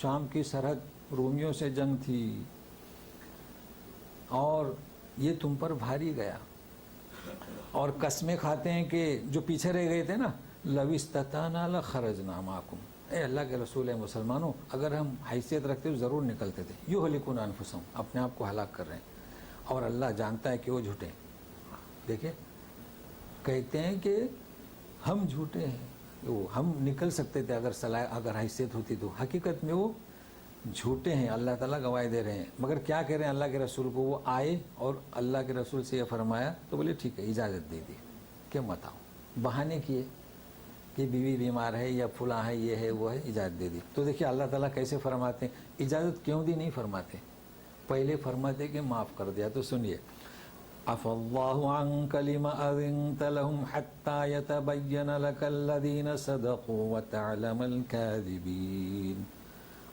شام کی سرحد رومیوں سے جنگ تھی اور یہ تم پر بھاری گیا، اور قسمیں کھاتے ہیں کہ جو پیچھے رہ گئے تھے نا، لو استطعنا لخرجنا معکم، اے اللہ کے رسول ہے مسلمانوں، اگر ہم حیثیت رکھتے تو ضرور نکلتے تھے، یہلکون انفسہم، اپنے آپ کو ہلاک کر رہے ہیں، اور اللہ جانتا ہے کہ وہ جھوٹے ہیں۔ دیکھیں کہتے ہیں کہ ہم جھوٹے ہیں، وہ ہم نکل سکتے تھے اگر حیثیت ہوتی تو، حقیقت میں وہ جھوٹے ہیں، اللہ تعالیٰ گواہی دے رہے ہیں۔ مگر کیا کہہ رہے ہیں اللہ کے رسول کو، وہ آئے اور اللہ کے رسول سے یہ فرمایا تو بولے ٹھیک ہے اجازت دے دی کہ مت آؤ، بہانے کیے کہ بیوی بیمار ہے یا فلاں ہے، یہ ہے وہ ہے، اجازت دے دی۔ تو دیکھیے اللہ تعالیٰ کیسے فرماتے ہیں، اجازت کیوں دی نہیں فرماتے، پہلے فرماتے کہ معاف کر دیا۔ تو سنیے، عفى الله عنك لما أذنت لهم حتى يتبين لك الذين صدقوا وتعلم الكاذبين۔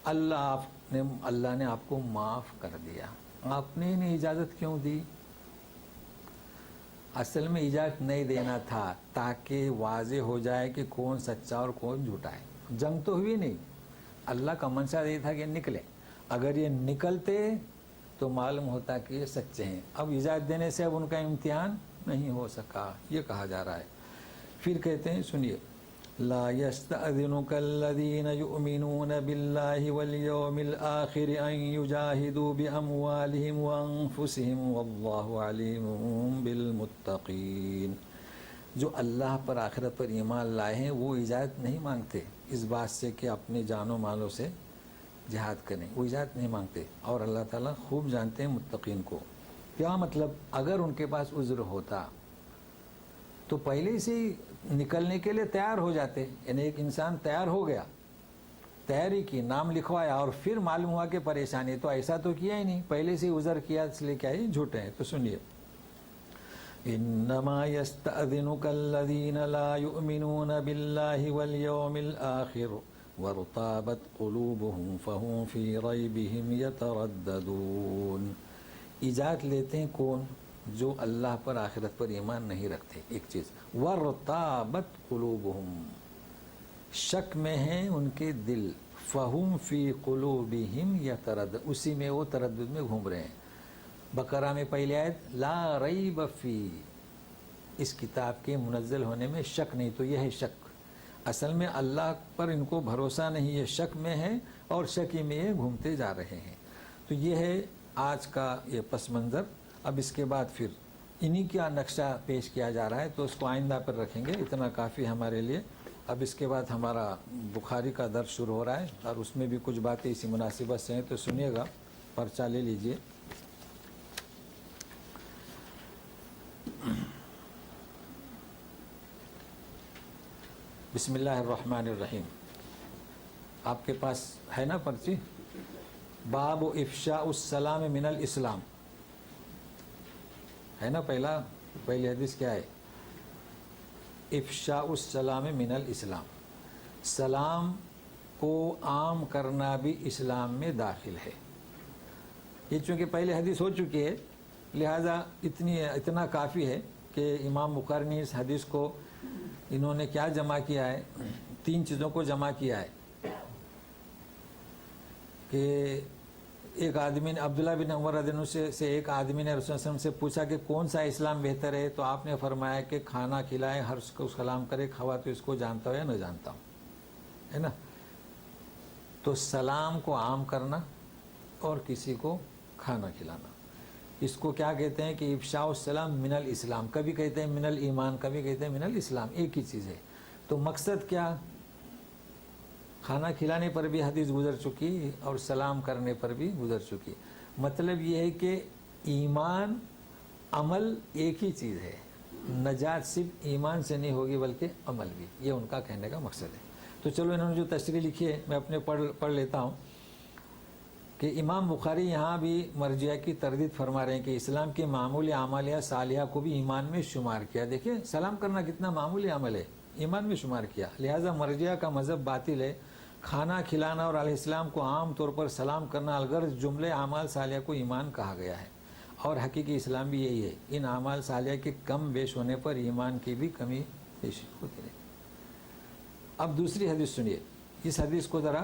اللہ نے آپ کو معاف کر دیا، آپ نے انہیں اجازت کیوں دی؟ اصل میں اجازت نہیں دینا تھا تاکہ واضح ہو جائے کہ کون سچا اور کون جھوٹا ہے۔ جنگ تو ہوئی نہیں، اللہ کا منشا یہ تھا کہ نکلے، اگر یہ نکلتے تو معلوم ہوتا کہ یہ سچے ہیں۔ اب اجازت دینے سے اب ان کا امتحان نہیں ہو سکا، یہ کہا جا رہا ہے۔ پھر کہتے ہیں سنیے، لا يستأذنك الذين يؤمنون بالله واليوم الآخر أن يجاهدوا بأموالهم وأنفسهم والله عليم بالمتقين۔ جو اللہ پر آخرت پر ایمان لائے ہیں وہ اجازت نہیں مانگتے اس بات سے کہ اپنے جان و مالوں سے جہاد کریں، وہ اجازت نہیں مانگتے، اور اللہ تعالیٰ خوب جانتے ہیں متقین کو۔ کیا مطلب، اگر ان کے پاس عذر ہوتا تو پہلے سے ہی نکلنے کے لیے تیار ہو جاتے، یعنی ایک انسان تیار ہو گیا، تیاری کی، نام لکھوایا، اور پھر معلوم ہوا کہ پریشانی، تو ایسا تو کیا ہی نہیں، پہلے سے عذر کیا، اس لیے کیا یہ جھوٹے ہیں۔ تو سنیے، انما يستأذنك الذين لا يؤمنون بالله واليوم الآخر وارتابت قلوبهم فهم في ريبهم يترددون۔ اجازت لیتے ہیں کون؟ جو اللہ پر آخرت پر ایمان نہیں رکھتے۔ ایک چیز، وارتابت قلوبهم، شک میں ہیں ان کے دل، فهم في قلوبهم يتردد، اسی میں وہ تردد میں گھوم رہے ہیں۔ بقرہ میں پہلی آیت، لا ریب فی، اس کتاب کے منزل ہونے میں شک نہیں، تو یہ ہے شک۔ اصل میں اللہ پر ان کو بھروسہ نہیں، یہ شک میں ہے اور شکی میں یہ گھومتے جا رہے ہیں۔ تو یہ ہے آج کا یہ پس منظر۔ اب اس کے بعد پھر انہی کا نقشہ پیش کیا جا رہا ہے، تو اس کو آئندہ پر رکھیں گے، اتنا کافی ہمارے لیے۔ اب اس کے بعد ہمارا بخاری کا درس شروع ہو رہا ہے، اور اس میں بھی کچھ باتیں اسی مناسبت سے ہیں، تو سنیے گا، پرچہ لے لیجئے۔ بسم اللہ الرحمن الرحیم۔ آپ کے پاس ہے نا پرچی؟ باب افشاء السلام من الاسلام ہے نا، پہلی حدیث کیا ہے؟ افشاء السلام من الاسلام، سلام کو عام کرنا بھی اسلام میں داخل ہے۔ یہ چونکہ پہلے حدیث ہو چکی ہے، لہذا اتنا کافی ہے کہ امام بخاری نے اس حدیث کو انہوں نے کیا جمع کیا ہے، تین چیزوں کو جمع کیا ہے کہ ایک آدمی نے، عبداللہ بن عمر رضی اللہ عنہ سے ایک آدمی نے رسول اللہ علیہ وسلم سے پوچھا کہ کون سا اسلام بہتر ہے، تو آپ نے فرمایا کہ کھانا کھلائے، ہر کو سلام کرے، کھوا تو اس کو جانتا ہو یا نہ جانتا ہو، ہے نا۔ تو سلام کو عام کرنا اور کسی کو کھانا کھلانا، اس کو کیا کہتے ہیں کہ افشاء السلام من الاسلام، کبھی کہتے ہیں من الایمان، کبھی کہتے ہیں من الاسلام، ایک ہی چیز ہے۔ تو مقصد کیا، کھانا کھلانے پر بھی حدیث گزر چکی اور سلام کرنے پر بھی گزر چکی۔ مطلب یہ ہے کہ ایمان عمل ایک ہی چیز ہے، نجات صرف ایمان سے نہیں ہوگی بلکہ عمل بھی، یہ ان کا کہنے کا مقصد ہے۔ تو چلو انہوں نے جو تشریح لکھی ہے میں اپنے پڑھ لیتا ہوں کہ امام بخاری یہاں بھی مرجئہ کی تردید فرما رہے ہیں کہ اسلام کے معمولی اعمال صالحہ کو بھی ایمان میں شمار کیا۔ دیکھیں سلام کرنا کتنا معمولی عمل ہے، ایمان میں شمار کیا، لہٰذا مرجئہ کا مذہب باطل ہے۔ کھانا کھلانا اور علیہ السلام کو عام طور پر سلام کرنا الغرض جملے اعمال صالحہ کو ایمان کہا گیا ہے، اور حقیقی اسلام بھی یہی ہے۔ ان اعمال صالحہ کے کم بیش ہونے پر ایمان کی بھی کمی بیشی ہوتی ہے۔ اب دوسری حدیث سنیے، اس حدیث کو ذرا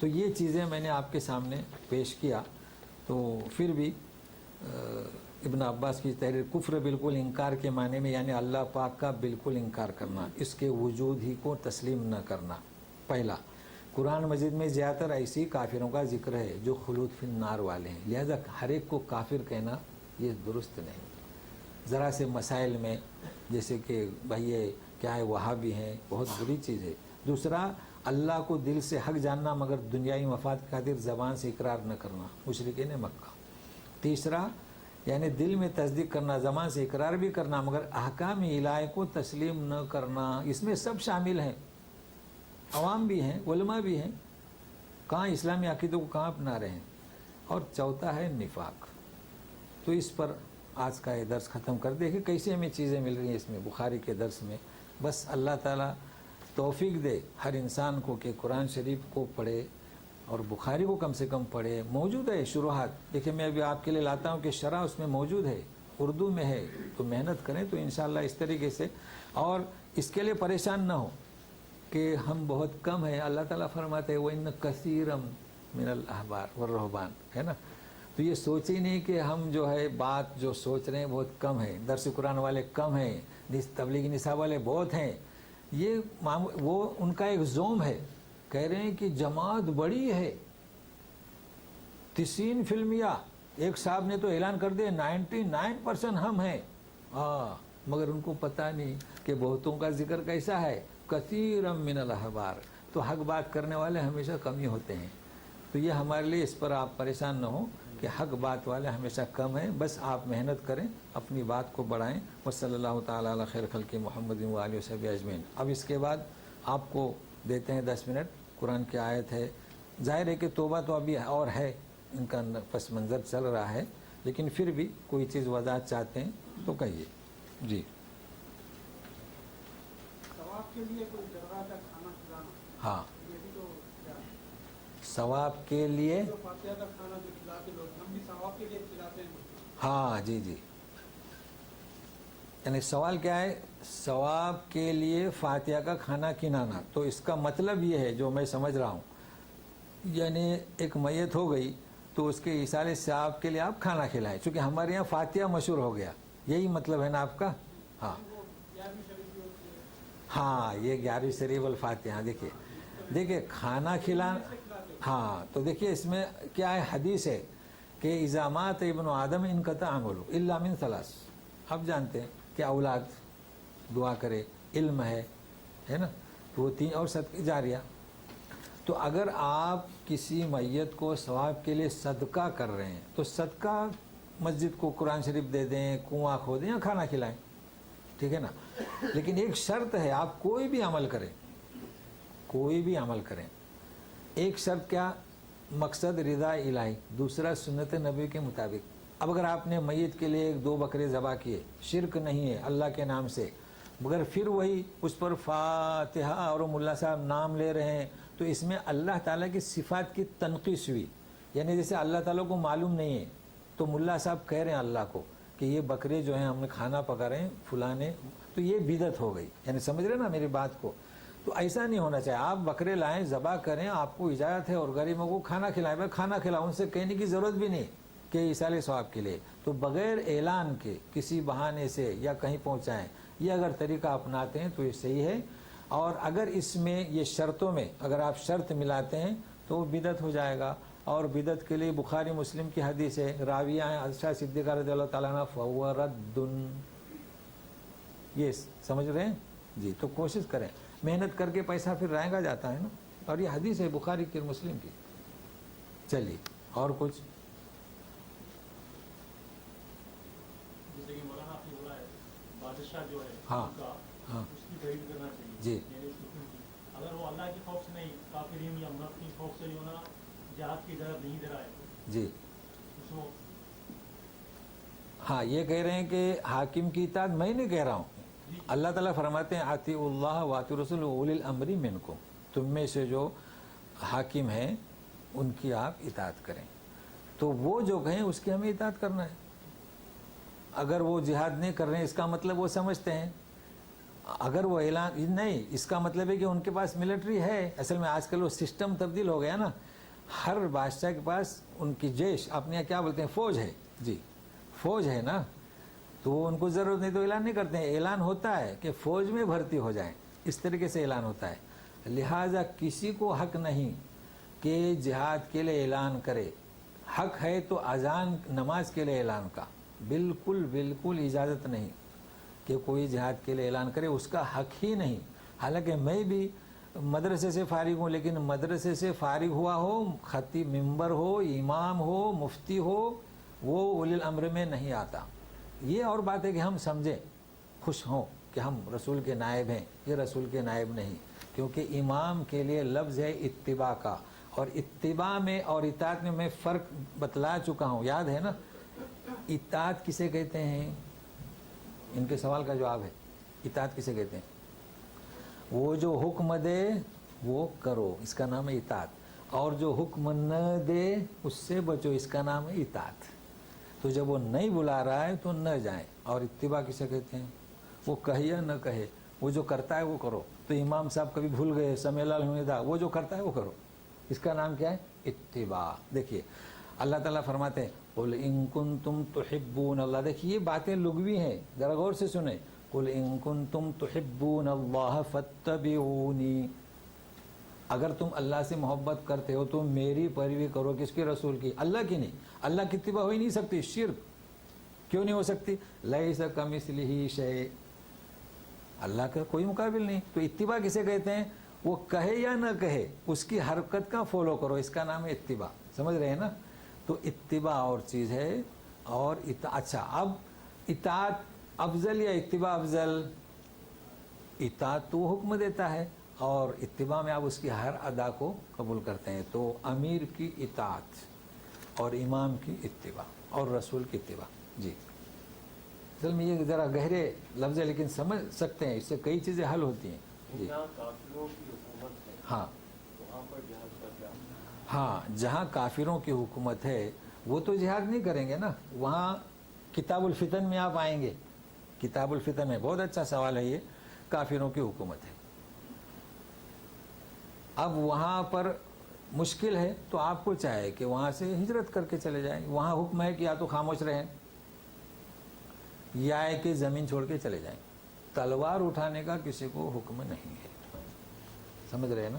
تو یہ چیزیں میں نے آپ کے سامنے پیش کیا. تو پھر بھی ابن عباس کی تحریر کفر بالکل انکار کے معنی میں یعنی اللہ پاک کا بالکل انکار کرنا, اس کے وجود ہی کو تسلیم نہ کرنا. پہلا, قرآن مجید میں زیادہ تر ایسی کافروں کا ذکر ہے جو خلود فی النار والے ہیں, لہذا ہر ایک کو کافر کہنا یہ درست نہیں. ذرا سے مسائل میں جیسے کہ بھائی یہ کیا ہے وہابی ہیں, بہت بری چیز ہے. دوسرا, اللہ کو دل سے حق جاننا مگر دنیائی مفاد کی خاطر زبان سے اقرار نہ کرنا, مشرکین مکہ. تیسرا, یعنی دل میں تصدیق کرنا, زبان سے اقرار بھی کرنا مگر احکام الہی کو تسلیم نہ کرنا. اس میں سب شامل ہیں, عوام بھی ہیں, علماء بھی ہیں, کہاں اسلامی عقیدوں کو کہاں اپنا رہے ہیں. اور چوتھا ہے نفاق. تو اس پر آج کا یہ درس ختم کر دے کہ کیسے ہمیں چیزیں مل رہی ہیں اس میں بخاری کے درس میں. بس اللہ تعالیٰ توفیق دے ہر انسان کو کہ قرآن شریف کو پڑھے اور بخاری کو کم سے کم پڑھے. موجود ہے شروحات, دیکھیں میں ابھی آپ کے لیے لاتا ہوں کہ شرح اس میں موجود ہے, اردو میں ہے, تو محنت کریں تو انشاءاللہ اس طریقے سے. اور اس کے لیے پریشان نہ ہو کہ ہم بہت کم ہیں. اللہ تعالیٰ فرماتے ہیں وَإِنَّ كَثِيرًا مِنَ الْأَحْبَارِ وَالرُّهْبَانِ, ہے نا. تو یہ سوچ ہی نہیں کہ ہم جو ہے بات جو سوچ رہے ہیں بہت کم ہے, درس قرآن والے کم ہیں, تبلیغی نصاب والے بہت ہیں. یہ وہ ان کا ایک زوم ہے, کہہ رہے ہیں کہ جماعت بڑی ہے, 30 فلمیا. ایک صاحب نے تو اعلان کر دیا 99% ہم ہیں. مگر ان کو پتہ نہیں کہ بہتوں کا ذکر کیسا ہے, کثیرا من الاحبار. تو حق بات کرنے والے ہمیشہ کم ہی ہوتے ہیں. تو یہ ہمارے لیے اس پر آپ پریشان نہ ہوں کہ حق بات والے ہمیشہ کم ہیں. بس آپ محنت کریں, اپنی بات کو بڑھائیں. وصلی اللہ تعالیٰ علی خیر خلق محمد و آلہ وصحبہ اجمعین. اب اس کے بعد آپ کو دیتے ہیں 10 منٹ. قرآن کی آیت ہے, ظاہر ہے کہ توبہ تو ابھی اور ہے, ان کا پس منظر چل رہا ہے, لیکن پھر بھی کوئی چیز وضاحت چاہتے ہیں تو کہیے. جی. ثواب کے لیے کوئی درگاہ کا کھانا کھلانا, ہاں, یہ بھی تو کیا ہے؟ ثواب کے لیے, جو فاتحہ کا کھانا جو کھلاتے لوگ, ہم بھی ثواب کے لیے کھلاتے ہیں. ہاں جی جی. یعنی سوال کیا ہے, ثواب کے لیے فاتحہ کا کھانا کھلانا. تو اس کا مطلب یہ ہے جو میں سمجھ رہا ہوں, یعنی ایک میت ہو گئی تو اس کے ایصال ثواب کے لیے آپ کھانا کھلائیں, چونکہ ہمارے یہاں فاتحہ مشہور ہو گیا, یہی مطلب ہے نا آپ کا. ہاں وہ 11ویں شریف جو ہوتی ہے, ہاں, یہ 11ویں شریف الفاتحہ. دیکھیے کھانا کھلانا, ہاں, تو دیکھیے اس میں کیا ہے, حدیث ہے کہ اذا مات ابن آدم انقطع عمله الا من 3. آپ جانتے ہیں کہ اولاد دعا کرے, علم ہے نا, تو وہ 3, اور صدقہ جاریہ. تو اگر آپ کسی میت کو ثواب کے لیے صدقہ کر رہے ہیں تو صدقہ مسجد کو قرآن شریف دے دیں, کنواں کھودیں یا کھانا کھلائیں, ٹھیک ہے نا. لیکن ایک شرط ہے, آپ کوئی بھی عمل کریں, کوئی بھی عمل کریں, ایک شرط کیا, مقصد رضا الہی, دوسرا سنت نبی کے مطابق. اب اگر آپ نے میت کے لیے 2 بکرے ذبح کیے, شرک نہیں ہے, اللہ کے نام سے, مگر پھر وہی اس پر فاتحہ اور ملا صاحب نام لے رہے ہیں, تو اس میں اللہ تعالیٰ کی صفات کی تنقیص ہوئی. یعنی جیسے اللہ تعالیٰ کو معلوم نہیں ہے تو ملا صاحب کہہ رہے ہیں اللہ کو کہ یہ بکرے جو ہیں ہم نے کھانا پکا رہے ہیں فلانے, تو یہ بدعت ہو گئی. یعنی سمجھ رہے نا میری بات کو. تو ایسا نہیں ہونا چاہیے. آپ بکرے لائیں, ذبح کریں, آپ کو اجازت ہے, اور غریبوں کو کھانا کھلائیں. بھائی کھانا کھلاؤ, ان سے کہنے کی ضرورت بھی نہیں کہ ایصال ثواب کے لیے. تو بغیر اعلان کے کسی بہانے سے یا کہیں پہنچائیں, یہ اگر طریقہ اپناتے ہیں تو یہ صحیح ہے. اور اگر اس میں یہ شرطوں میں اگر آپ شرط ملاتے ہیں تو وہ بدعت ہو جائے گا. اور بدعت کے لیے بخاری مسلم کی حدیث ہے, راویہ ہیں عائشہ صدیقہ رضی اللہ تعالیٰ عنہ, فَهُوَ رَدٌّ. یہ سمجھ رہے ہیں جی. تو کوشش کریں, محنت کر کے پیسہ پھر رائے جاتا ہے نا, اور یہ حدیث ہے بخاری کی مسلم کی. چلیے اور کچھ. جیسے کہ مولانا آپ نے بولا ہے بادشاہ جو ہے ہاں ہاں اس کی تعریف کرنا چاہیے, جی. یعنی اس حکم کی, اگر وہ اللہ کے خوف سے نہیں, کافرین یا منافقین کی خوف سے جو نا جہاد کی اجازت نہیں دے رہا ہے جی. اس کو, ہاں, یہ کہہ رہے ہیں کہ حاکم کی اطاعت میں نہیں کہہ رہا ہوں. اللہ تعالیٰ فرماتے ہیں اطیعوا اللہ واطیعوا الرسول واولی الامر منکم, تم میں سے جو حاکم ہیں ان کی آپ اطاعت کریں. تو وہ جو کہیں اس کی ہمیں اطاعت کرنا ہے. اگر وہ جہاد نہیں کر رہے ہیں اس کا مطلب وہ سمجھتے ہیں, اگر وہ اعلان نہیں, اس کا مطلب ہے کہ ان کے پاس ملٹری ہے. اصل میں آج کل وہ سسٹم تبدیل ہو گیا نا ہر بادشاہ کے پاس ان کی جیش اپنے یہاں کیا بولتے ہیں فوج ہے جی فوج ہے نا تو ان کو ضرورت نہیں تو اعلان نہیں کرتے ہیں اعلان ہوتا ہے کہ فوج میں بھرتی ہو جائیں اس طریقے سے اعلان ہوتا ہے لہٰذا کسی کو حق نہیں کہ جہاد کے لیے اعلان کرے حق ہے تو اذان نماز کے لیے اعلان کا بالکل بالکل اجازت نہیں کہ کوئی جہاد کے لیے اعلان کرے اس کا حق ہی نہیں حالانکہ میں بھی مدرسے سے فارغ ہوں لیکن مدرسے سے فارغ ہوا ہو خطیب ممبر ہو امام ہو مفتی ہو وہ اولی الامر میں نہیں آتا یہ اور بات ہے کہ ہم سمجھیں خوش ہوں کہ ہم رسول کے نائب ہیں یہ رسول کے نائب نہیں کیونکہ امام کے لیے لفظ ہے اتباع کا اور اتباع میں اور اطاعت میں فرق بتلا چکا ہوں یاد ہے نا اطاعت کسے کہتے ہیں ان کے سوال کا جواب ہے اطاعت کسے کہتے ہیں وہ جو حکم دے وہ کرو اس کا نام ہے اطاعت اور جو حکم نہ دے اس سے بچو اس کا نام ہے اطاعت تو جب وہ نہیں بلا رہا ہے تو نہ جائیں اور اتباع کسے کہتے ہیں وہ کہے یا نہ کہے وہ جو کرتا ہے وہ کرو تو امام صاحب کبھی بھول گئے سمیع اللہ الحمدہ وہ جو کرتا ہے وہ کرو اس کا نام کیا ہے اتباع دیکھیے اللہ تعالیٰ فرماتے ہیں قل ان کنتم تحبون اللہ دیکھیے یہ باتیں لغوی ہیں ذرا غور سے سنیں قل ان کنتم تحبون اللہ فاتبعونی اگر تم اللہ سے محبت کرتے ہو تو میری پیروی کرو کس کے رسول کی اللہ کی نہیں اللہ کی اتباع ہو ہی نہیں سکتی شرک کیوں نہیں ہو سکتی لیس کمثلہ شیء اللہ کا کوئی مقابل نہیں تو اتباع کسے کہتے ہیں وہ کہے یا نہ کہے اس کی حرکت کا فالو کرو اس کا نام ہے اتباع سمجھ رہے ہیں نا تو اتباع اور چیز ہے اور اچھا اب اطاعت افضل یا اتباع افضل اطاعت تو حکم دیتا ہے اور اتباع میں آپ اس کی ہر ادا کو قبول کرتے ہیں تو امیر کی اطاعت اور امام کی اتباع اور رسول کی اتباع جی اصل میں یہ ذرا گہرے لفظ ہے لیکن سمجھ سکتے ہیں اس سے کئی چیزیں حل ہوتی ہیں جی ہاں ہاں جہاں کافروں کی حکومت ہے وہ تو جہاد نہیں کریں گے نا وہاں کتاب الفتن میں آپ آئیں گے کتاب الفتن میں بہت اچھا سوال ہے یہ کافروں کی حکومت ہے اب وہاں پر مشکل ہے تو آپ کو چاہے کہ وہاں سے ہجرت کر کے چلے جائیں وہاں حکم ہے کہ یا تو خاموش رہیں یا ہے کہ زمین چھوڑ کے چلے جائیں تلوار اٹھانے کا کسی کو حکم نہیں ہے سمجھ رہے ہیں نا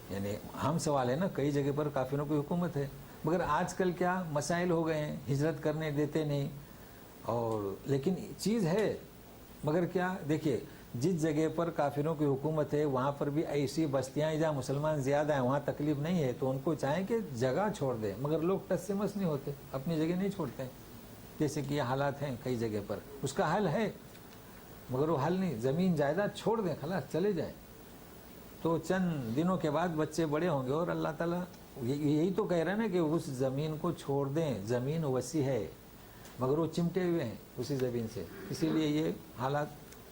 یعنی ہم سوال ہے نا کئی جگہ پر کافروں کی حکومت ہے مگر آج کل کیا مسائل ہو گئے ہیں ہجرت کرنے دیتے نہیں اور لیکن چیز ہے مگر کیا دیکھیے جس جگہ پر کافروں کی حکومت ہے وہاں پر بھی ایسی بستیاں جہاں مسلمان زیادہ ہیں وہاں تکلیف نہیں ہے تو ان کو چاہیں کہ جگہ چھوڑ دیں مگر لوگ ٹس سے مس نہیں ہوتے اپنی جگہ نہیں چھوڑتے جیسے کہ یہ حالات ہیں کئی جگہ پر اس کا حل ہے مگر وہ حل نہیں زمین جائیداد چھوڑ دیں خلاص چلے جائیں تو چند دنوں کے بعد بچے بڑے ہوں گے اور اللہ تعالیٰ یہی تو کہہ رہے ہیں نا کہ اس زمین کو چھوڑ دیں زمین وسیع ہے مگر وہ چمٹے ہوئے ہیں اسی زمین سے اسی لیے یہ حالات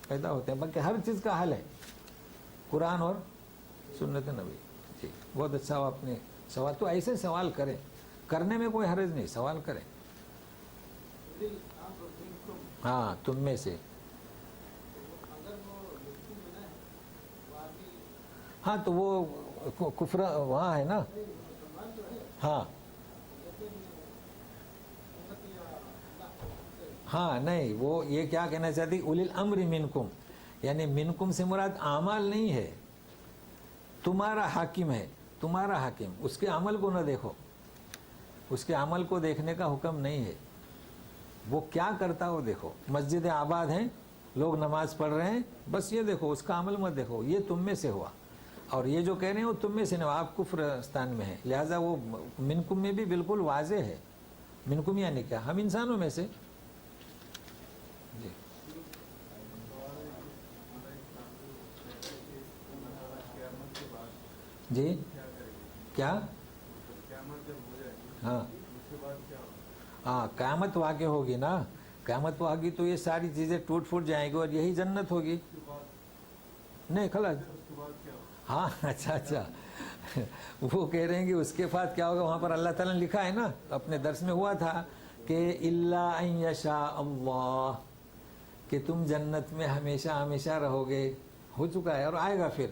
پیدا ہوتے ہیں بلکہ ہر چیز کا حل ہے قرآن اور سنت نبی جی بہت اچھا آپ نے سوال تو ایسے سوال کریں کرنے میں کوئی حرج نہیں سوال کریں ہاں تم میں سے ہاں تو وہ کفر وہاں ہے نا ہاں ہاں نہیں وہ یہ کیا کہنا چاہتی اولی الامر منکم یعنی منکم سے مراد اعمال نہیں ہے تمہارا حاکم ہے تمہارا حاکم اس کے عمل کو نہ دیکھو اس کے عمل کو دیکھنے کا حکم نہیں ہے وہ کیا کرتا وہ دیکھو مسجدیں آباد ہیں لوگ نماز پڑھ رہے ہیں بس یہ دیکھو اس کا عمل مت دیکھو یہ تم میں سے ہوا اور یہ جو کہہ رہے ہیں وہ تم میں سے نہیں آپ کفرستان میں ہیں لہٰذا وہ منکم میں بھی بالکل واضح ہے منکم یعنی کیا ہم انسانوں میں سے جی جی کیا ہاں ہاں قیامت واقع ہوگی نا قیامت ہوگی تو یہ ساری چیزیں ٹوٹ پھوٹ جائیں گی اور یہی جنت ہوگی نہیں خلاص ہاں اچھا وہ کہہ رہے ہیں کہ اس کے بعد کیا ہوگا وہاں پر اللہ تعالیٰ نے لکھا ہے نا اپنے درس میں ہوا تھا کہ الا ان یشاء اللہ کہ تم جنت میں ہمیشہ ہمیشہ رہو گے ہو چکا ہے اور آئے گا پھر